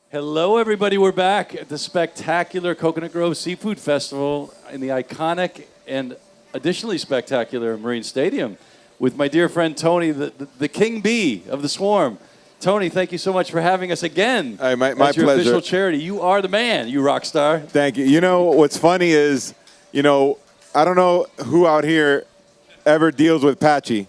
Hello, everybody. We're back at the spectacular Coconut Grove Seafood Festival in the iconic and additionally spectacular Marine Stadium with my dear friend Tony, the King Bee of the Swarm. Tony, thank you so much for having us again. Hey, my as your pleasure. official charity. You are the man, you rock star. Thank you. You know, what's funny is, I don't know who out here ever deals with Patxi,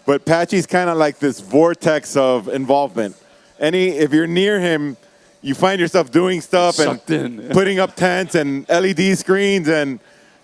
but Patxi's kind of like this vortex of involvement. If you're near him, you find yourself doing stuff and putting up tents and LED screens and,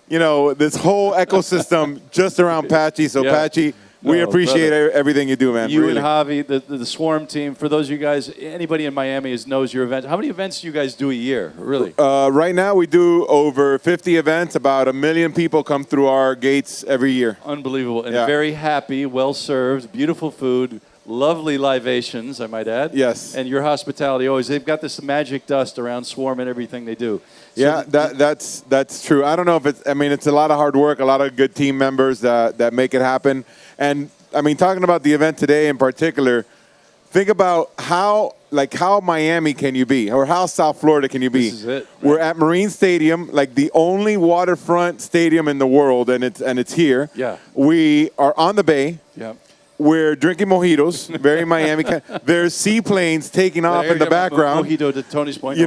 this whole ecosystem just around Patxi. So, Patxi, we appreciate everything you do, man. You really. and Javi, the Swarm team, for those of you guys, anybody in Miami knows your event. How many events do you guys do a year, really? Right now, we do over 50 events. About 1 million people come through our gates every year. Unbelievable. And very happy, well-served, beautiful food, lovely libations, I might add. Yes. And your hospitality always. They've got this magic dust around Swarm and everything they do. So that's true. I don't know if it's a lot of hard work, a lot of good team members that make it happen. And, talking about the event today in particular, think about how Miami can you be, or how South Florida can you be? This is it. Right? We're at Marine Stadium, like the only waterfront stadium in the world, and it's here. Yeah. We are on the bay. Yeah. We're drinking mojitos, very Miami. There's seaplanes taking off in the background. Mojito to Tony's point.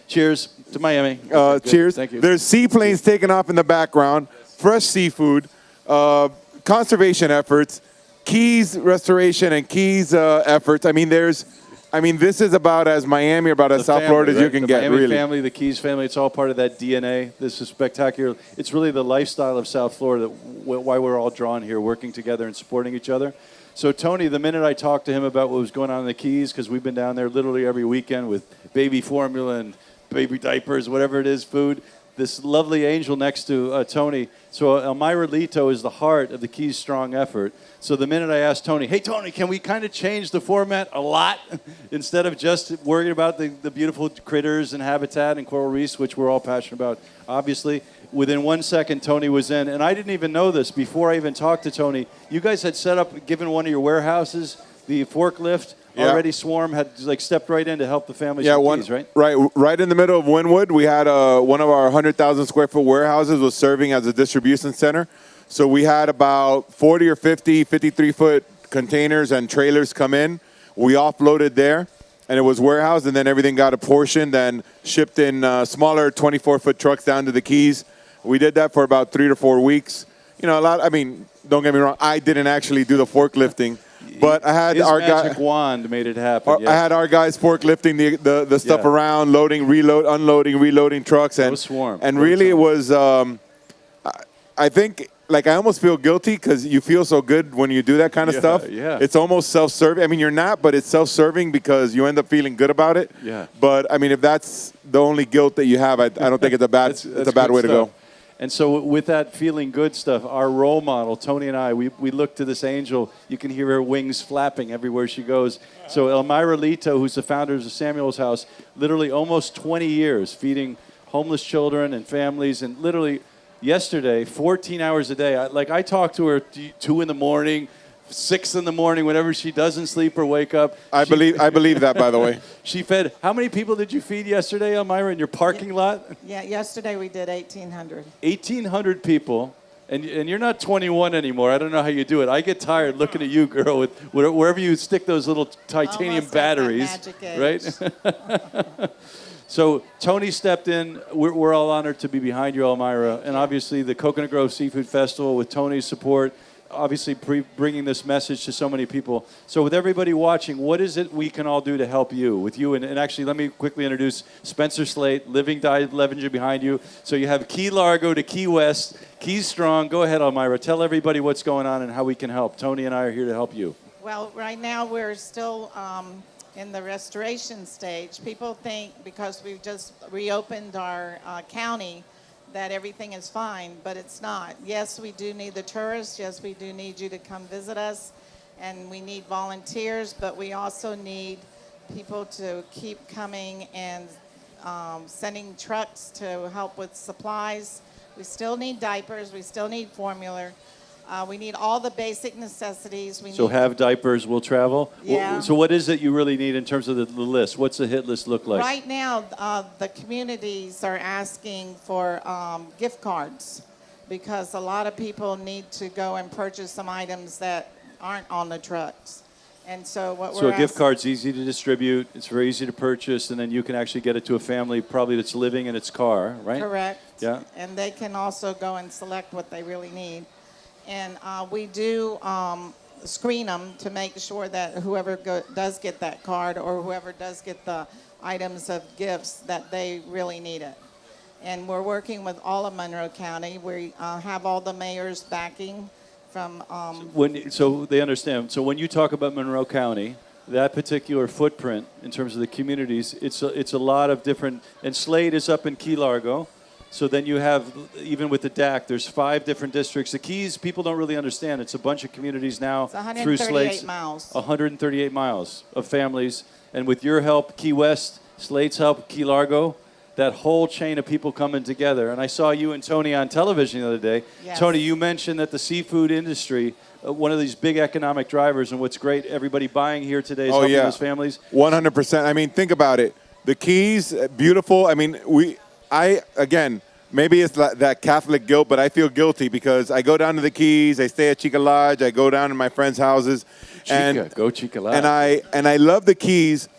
Cheers to Miami. Cheers. Thank you. There's seaplanes taking off in the background, fresh seafood, conservation efforts, Keys restoration and Keys efforts. This is about as Miami, about as South Florida as you can get, Miami really. family, the Keys family, it's all part of that DNA. This is spectacular. It's really the lifestyle of South Florida, why we're all drawn here, working together and supporting each other. So, Tony, the minute I talked to him about what was going on in the Keys, because we've been down there literally every weekend with baby formula and baby diapers, whatever it is, food, this lovely angel next to Tony. So Elmira Leto is the heart of the Keys Strong effort. So the minute I asked Tony, hey, Tony, can we kind of change the format a lot instead of just worrying about the beautiful critters and habitat and coral reefs, which we're all passionate about, obviously. Within 1 second, Tony was in. And I didn't even know this. Before I even talked to Tony, you guys had set up, given one of your warehouses, the forklift. Already Swarm had stepped right in to help the families. Keys, right? Right in the middle of Wynwood, we had one of our 100,000 square foot warehouses was serving as a distribution center. So we had about 40 or 50 53-foot containers and trailers come in. We offloaded there, and it was warehoused, and then everything got apportioned and shipped in smaller 24-foot trucks down to the Keys. We did that for about 3 to 4 weeks. Don't get me wrong, I didn't actually do the forklifting. But I had our magic wand made it happen. I had our guys forklifting the stuff around, loading, unloading, reloading trucks, and Swarm. And really, it was. I think I almost feel guilty because you feel so good when you do that kind of stuff. Yeah. It's almost self-serving. You're not, but it's self-serving because you end up feeling good about it. Yeah. But if that's the only guilt that you have, I don't think it's a bad it's a bad way to go. And so with that feeling good stuff, our role model, Tony and I, we look to this angel. You can hear her wings flapping everywhere she goes. So Elmira Leto, who's the founder of Samuel's House, literally almost 20 years feeding homeless children and families. And literally yesterday, 14 hours a day. I talked to her 2 in the morning, 6 in the morning, whenever she doesn't sleep or wake up. I believe that, by the way. She fed. How many people did you feed yesterday, Elmira, in your parking lot? Yeah, yesterday we did 1,800. 1,800 people, and you're not 21 anymore. I don't know how you do it. I get tired looking at you, girl, with wherever you stick those little titanium Almost batteries, like that magic right? So Tony stepped in. We're all honored to be behind you, Elmira, and obviously the Coconut Grove Seafood Festival with Tony's support. Obviously bringing this message to so many people. So with everybody watching, what is it we can all do to help you? With you, and actually let me quickly introduce Spencer Slate, Living Legend behind you. So you have Key Largo to Key West, Keys Strong. Go ahead, Elmira. Tell everybody what's going on and how we can help. Tony and I are here to help you. Well, right now we're still in the restoration stage. People think because we've just reopened our county that everything is fine, but it's not. Yes, we do need the tourists. Yes, we do need you to come visit us, and we need volunteers, but we also need people to keep coming and sending trucks to help with supplies. We still need diapers. We still need formula. We need all the basic necessities. So have diapers will travel? Yeah. So what is it you really need in terms of the list? What's the hit list look like? Right now, the communities are asking for gift cards because a lot of people need to go and purchase some items that aren't on the trucks. And so what we're So a gift card's easy to distribute, it's very easy to purchase, and then you can actually get it to a family probably that's living in its car, right? Correct. Yeah. And they can also go and select what they really need. And we do screen them to make sure that whoever does get that card or whoever does get the items of gifts, that they really need it. And we're working with all of Monroe County. We have all the mayors backing from... So they understand. So when you talk about Monroe County, that particular footprint in terms of the communities, it's a lot of different... And Slate is up in Key Largo. So then you have, even with the DAC, there's 5 different districts. The Keys, people don't really understand. It's a bunch of communities now It's 138 through Slate's. miles. 138 miles of families. And with your help, Key West, Slate's help, Key Largo, that whole chain of people coming together. And I saw you and Tony on television the other day. Yes. Tony, you mentioned that the seafood industry, one of these big economic drivers, and what's great, everybody buying here today is helping those families. 100%. I mean, think about it. The Keys, beautiful. I mean, again, maybe it's that Catholic guilt, but I feel guilty because I go down to the Keys, I stay at Chica Lodge, I go down to my friends' houses. Go Chica Lodge. And I love the Keys,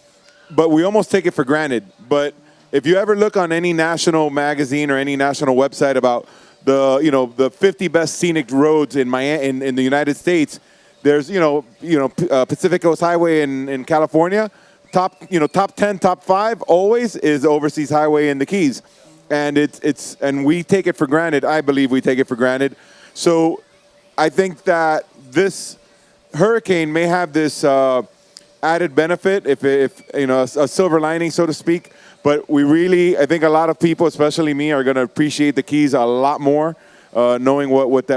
but we almost take it for granted. But if you ever look on any national magazine or any national website about the 50 best scenic roads in in the United States, there's Pacific Coast Highway in California. Top 10, top 5 always is Overseas Highway in the Keys. And and we take it for granted. I believe we take it for granted. So I think that this hurricane may have this added benefit, if a silver lining, so to speak. But I think a lot of people, especially me, are going to appreciate the Keys a lot more, knowing what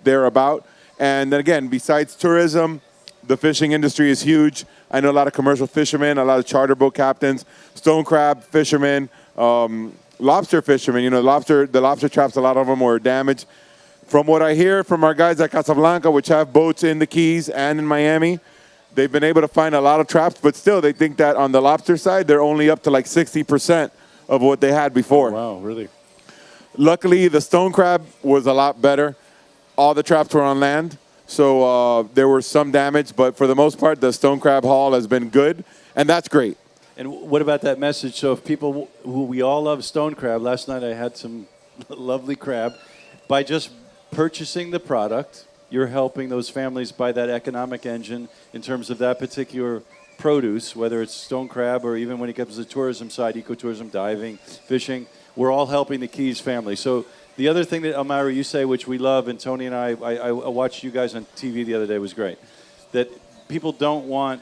they're about. And then again, besides tourism, the fishing industry is huge. I know a lot of commercial fishermen, a lot of charter boat captains, stone crab fishermen, lobster fishermen. The lobster traps, a lot of them were damaged. From what I hear from our guys at Casablanca, which have boats in the Keys and in Miami, they've been able to find a lot of traps, but still they think that on the lobster side, they're only up to like 60% of what they had before. Oh, wow, really? Luckily, the stone crab was a lot better. All the traps were on land, so there was some damage, but for the most part, the stone crab haul has been good, and that's great. And what about that message? So if people who we all love stone crab, last night I had some lovely crab. By just purchasing the product, you're helping those families by that economic engine in terms of that particular produce, whether it's stone crab or even when it comes to the tourism side, ecotourism, diving, fishing. We're all helping the Keys family. So the other thing that, Elmira, you say, which we love, and Tony and I watched you guys on TV the other day, was great, that people don't want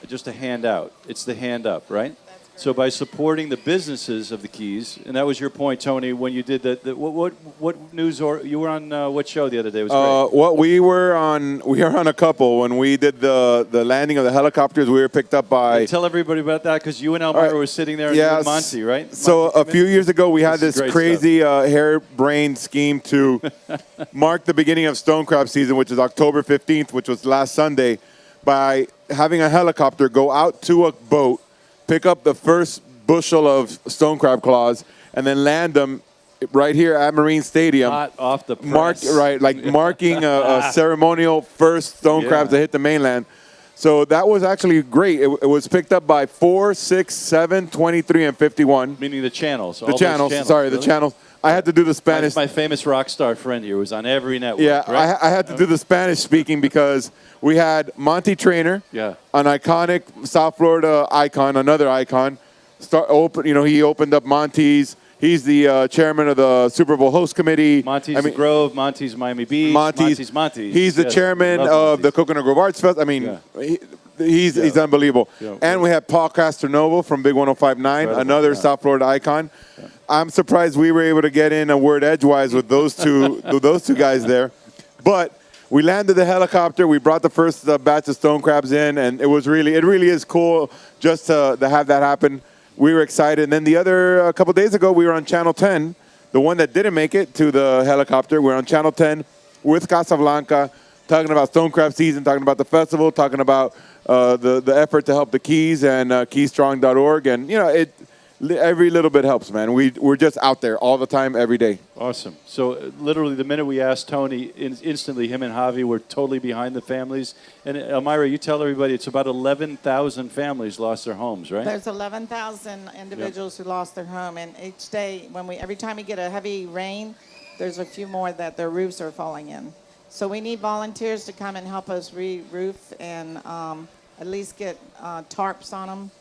just a handout. It's the hand up, right? So by supporting the businesses of the Keys, and that was your point, Tony, when you did that. What news, or you were on what show the other day? It was great. Well, we were on a couple when we did the landing of the helicopters. We were picked up by. Tell everybody about that, because you and Elmira were sitting there and Monty, right? So Monty a few years ago, we had this crazy harebrained scheme to mark the beginning of stone crab season, which is October 15th, which was last Sunday, by having a helicopter go out to a boat, pick up the first bushel of stone crab claws, and then land them right here at Marine Stadium. Hot off the press. Marking a ceremonial first stone crabs that hit the mainland. So that was actually great. It was picked up by 4, 6, 7, 23, and 51. Meaning the channels. The channels. Sorry, the channels. I had to do the Spanish. My famous rock star friend here was on every network. Yeah, right? I had to do the Spanish speaking because we had Monty Trainer, an iconic South Florida icon, another icon. He opened up Monty's. He's the chairman of the Super Bowl host committee. Monty's the Grove, Monty's Miami Beach, Monty's. He's the chairman of the Coconut Grove Arts Fest. I mean, he's unbelievable. Yeah. And we have Paul Castronovo from Big 105.9, another South Florida icon. Yeah. I'm surprised we were able to get in a word edgewise with those two guys there. But we landed the helicopter. We brought the first batch of stone crabs in, and it really is cool just to have that happen. We were excited. And then a couple days ago, we were on Channel 10, the one that didn't make it to the helicopter. We're on Channel 10 with Casablanca, talking about stone crab season, talking about the festival, talking about the effort to help the Keys and keystrong.org. And, every little bit helps, man. We're just out there all the time, every day. Awesome. So literally the minute we asked Tony, instantly him and Javi were totally behind the families. And Elmira, you tell everybody it's about 11,000 families lost their homes, right? There's 11,000 individuals who lost their home, and each day, every time we get a heavy rain, there's a few more that their roofs are falling in. So we need volunteers to come and help us re-roof and at least get tarps on them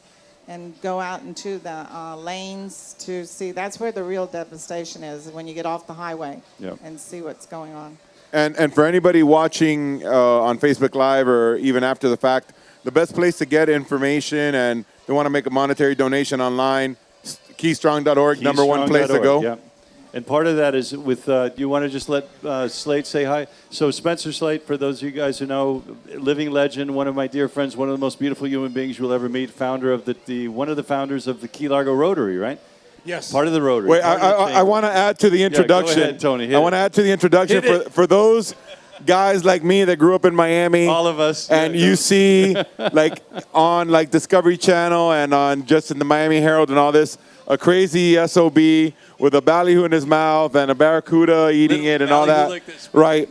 and go out into the lanes to see. That's where the real devastation is, when you get off the highway and see what's going on. And for anybody watching on Facebook Live or even after the fact, the best place to get information and they want to make a monetary donation online, keystrong.org, number one place to go. Yeah. And part of that is with, you want to just let Slate say hi? So Spencer Slate, for those of you guys who know, living legend, one of my dear friends, one of the most beautiful human beings you'll ever meet, founder of one of the founders of the Key Largo Rotary, right? Yes. Part of the Rotary. Wait, I want to add to the introduction. Yeah, go ahead, Tony. I want to add to the introduction for those guys like me that grew up in Miami. All of us. And you see, on Discovery Channel and on just in the Miami Herald and all this, a crazy SOB with a ballyhoo in his mouth and a barracuda eating it and all that. Like this. Right.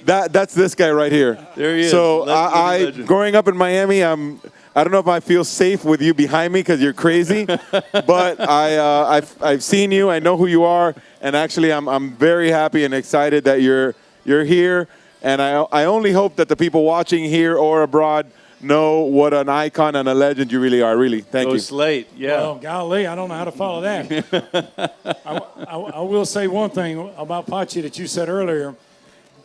That's this guy right here. There he is. So Legend. growing up in Miami, I don't know if I feel safe with you behind me because you're crazy, but I've seen you. I know who you are, and actually I'm very happy and excited that you're here. And I only hope that the people watching here or abroad know what an icon and a legend you really are. Really, thank you. Slate, yeah. Well, golly, I don't know how to follow that. I will say one thing about Patxi that you said earlier.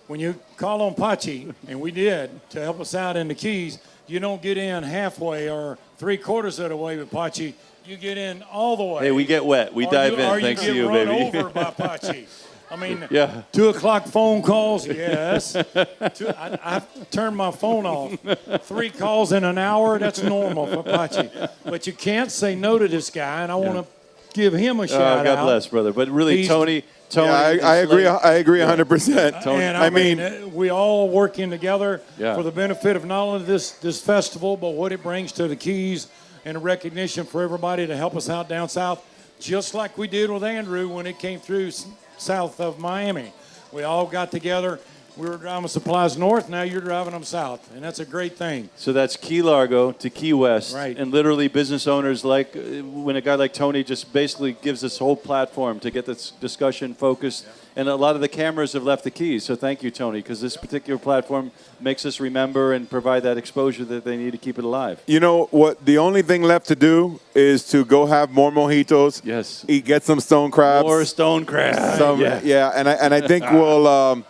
When you call on Patxi, and we did, to help us out in the Keys, you don't get in halfway or three-quarters of the way with Patxi. You get in all the way. Hey, we get wet. We dive in. Thanks to you, baby. Or you get run over by Patxi. I mean, Yeah. 2 o'clock phone calls, yes. I've turned my phone off. 3 calls in an hour, that's normal for Patxi. But you can't say no to this guy, and I want to give him a shout out. God bless, brother. But really, He's- Tony. Yeah, I agree. I agree 100%. And I mean, we all working together Yeah. for the benefit of not only this festival, but what it brings to the Keys and a recognition for everybody to help us out down south, just like we did with Andrew when it came through south of Miami. We all got together. We were driving supplies north. Now you're driving them south, and that's a great thing. So that's Key Largo to Key West. Right. And literally business owners like, when a guy like Tony just basically gives this whole platform to get this discussion focused. And a lot of the cameras have left the Keys. So thank you, Tony, because this particular platform makes us remember and provide that exposure that they need to keep it alive. You know what? The only thing left to do is to go have more mojitos. Yes. Get some stone crabs. More stone crabs. Yeah. And I think we'll.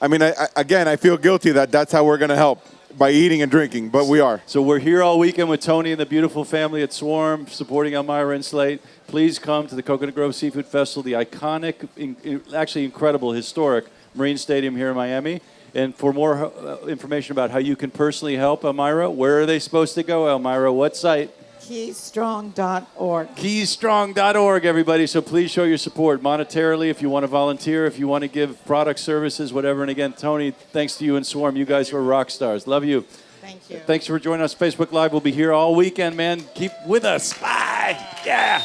I feel guilty that's how we're going to help, by eating and drinking, but we are. So we're here all weekend with Tony and the beautiful family at Swarm, supporting Elmira and Slate. Please come to the Coconut Grove Seafood Festival, the iconic, actually incredible, historic Marine Stadium here in Miami. And for more information about how you can personally help Elmira, where are they supposed to go, Elmira? What site? Keystrong.org. Keystrong.org, everybody. So please show your support monetarily if you want to volunteer, if you want to give product services, whatever. And again, Tony, thanks to you and Swarm. You guys are rock stars. Love you. Thank you. Thanks for joining us. Facebook Live will be here all weekend, man. Keep with us. Bye. Yeah.